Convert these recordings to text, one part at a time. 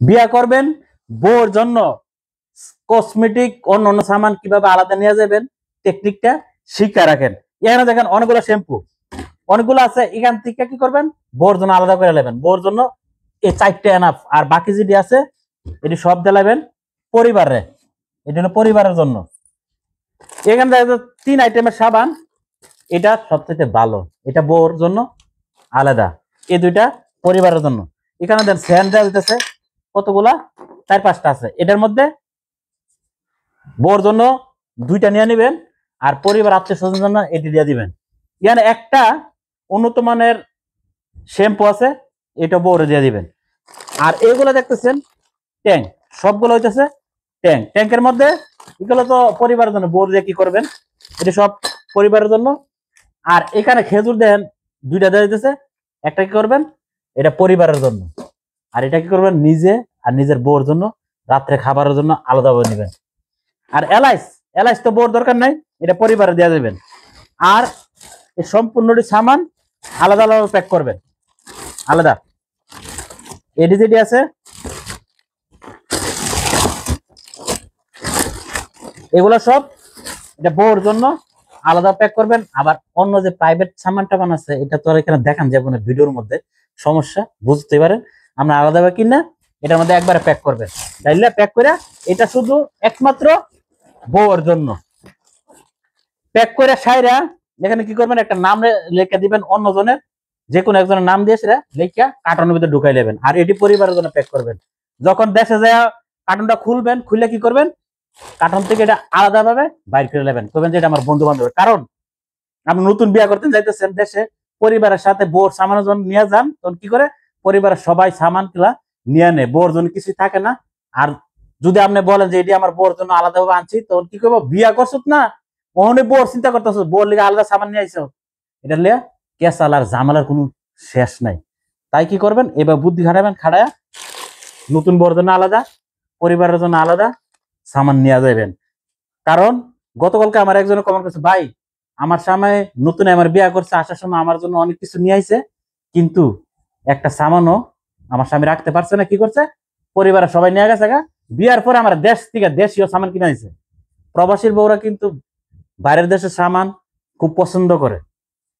বিয়া করবেন, বউর জন্য কসমেটিক অন্য সামান কিভাবে আলাদা নিয়ে যাবেন টেকনিকটা শিখে রাখেন। এখানে দেখেন অনেকগুলো শ্যাম্পু, অনেকগুলো আছে, এখান থেকে কি করবেন বউর জন্য আলাদা করে নেবেন। বউর জন্য এই 4টা এনাফ, আর বাকি যেটি আছে এটি সব দিলাবেন পরিবারে, এটা হলো পরিবারের জন্য। এখানে দেখা 3 আইটেমের সাবান, এটা সবচেয়ে ভালো, এটা বউর জন্য আলাদা, এই দুইটা পরিবারের জন্য। এখানে দেন স্যান্ডেল দিতেছে কতগুলা, 4-5টা আছে, এটার মধ্যে বউর জন্য 2টা নিয়ে নেবেন, আর পরিবার আত্মীয় স্বজন জন্য এটি দিয়ে দিবেন। এখানে একটা উন্নত মানের শ্যাম্পু আছে, এটা বউরে দিয়ে দিবেন। আর এগুলো দেখতেছেন ট্যাঙ্ক, সবগুলো হইতেছে ট্যাঙ্ক। ট্যাঙ্কের মধ্যে এগুলো তো পরিবারের জন্য, বউর দিয়ে কি করবেন এটা সব পরিবারের জন্য। আর এখানে খেজুর দেন 2টা দিয়ে দিতেছে, একটা কি করবেন এটা পরিবারের জন্য, আর এটা কি করবেন নিজে আর নিজের বউর জন্য রাত্রে খাবারের জন্য আলাদাভাবে নেবেন। আর এলাইচ তো বউর দরকার নাই, এটা পরিবারে দেওয়া যাবেন। আর এই সম্পূর্ণটি সামান আলাদা আলাদা প্যাক করবেন, আলাদা। এটি যেটি আছে এগুলো সব এটা বউর জন্য আলাদা প্যাক করবেন। আবার অন্য যে প্রাইভেট সামানটা বানাচ্ছে এটা তো আর এখানে দেখান যাবে না ভিডিওর মধ্যে, সমস্যা বুঝতে পারেন। আমরা আলাদাভাবে কিনা এটার মধ্যে একবারে প্যাক করবেন, তাইলে প্যাক করে এটা শুধু একমাত্র বউর জন্য প্যাক করে সাইরা এখানে কি করবেন একটা নাম লেখা দিবেন, অন্যজনের যে কোনো একজনের নাম দিয়ে সেটা লেখা কার্টনের ভিতরে ঢুকাই নেবেন। আর এটি পরিবারের জন্য প্যাক করবেন। যখন দেশে যায় কার্টনটা খুলবেন, খুলে কি করবেন কার্টন থেকে এটা আলাদাভাবে বাইর করে নেবেন, করবেন যে এটা আমার বন্ধু বান্ধব। কারণ আপনি নতুন বিয়ে করতে যাইতেছেন দেশে, পরিবারের সাথে বউর সামানের জন্য নিয়ে যান, তখন কি করে পরিবারের সবাই সামান গুলা নিয়ে নেয়, বউর জন্য কিছু থাকে না। আর যদি আপনি বলেন যে এটি আমার বউর জন্য আলাদাভাবে আনছি, তখন কি করবো বিয়া করছত না ওখানে বউর চিন্তা করতেছ, বউর লিগে আলাদা সামান নিয়ে আইসো, এটা লিয়া কেসাল আর ঝামেলার কোনো শেষ নাই। তাই কি করবেন এবার বুদ্ধি খাটাবেন, খাটায়া নতুন বউর জন্য আলাদা, পরিবারের জন্য আলাদা সামান নিয়ে যাবেন। কারণ গতকালকে আমার একজনে কমেন্ট করছে, ভাই আমার স্বামী নতুন আমার বিয়ে করছে, আসার সময় আমার জন্য অনেক কিছু নিয়ে আইছে, কিন্তু একটা সামানও আমার স্বামী রাখতে পারছে না, কি করছে পরিবারের সবাই নিয়ে গেছে গা। বিয়ার পরে আমার দেশ থেকে দেশীয় সামান কিনে আইছে। প্রবাসীর বউরা কিন্তু বাইরের দেশের সামান খুব পছন্দ করে,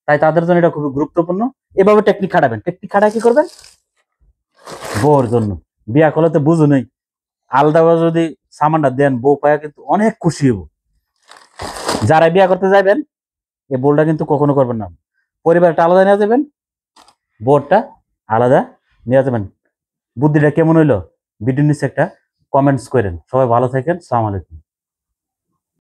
তাই তাদের জন্য এটা খুবই গুরুত্বপূর্ণ। এভাবে টেকনিক খাটাবেন, টেকনিক খাটায় কি করবেন বউর জন্য। বিয়া করলে তো বুঝো নেই, আলাদাভাবে যদি সামানটা দেন বউ পায়া কিন্তু অনেক খুশি হবো। যারা বিয়া করতে যাবেন এই বোলটা কিন্তু কখনো করবেন না, পরিবারটা আলাদা নিয়ে যাবেন, বোর্ডটা আলাদা নিয়ে যাবেন। বুদ্ধিটা কেমন হইলো ভিডিও নিচে একটা কমেন্টস করেন। সবাই ভালো থাকেন, সালাম আলাইকুম।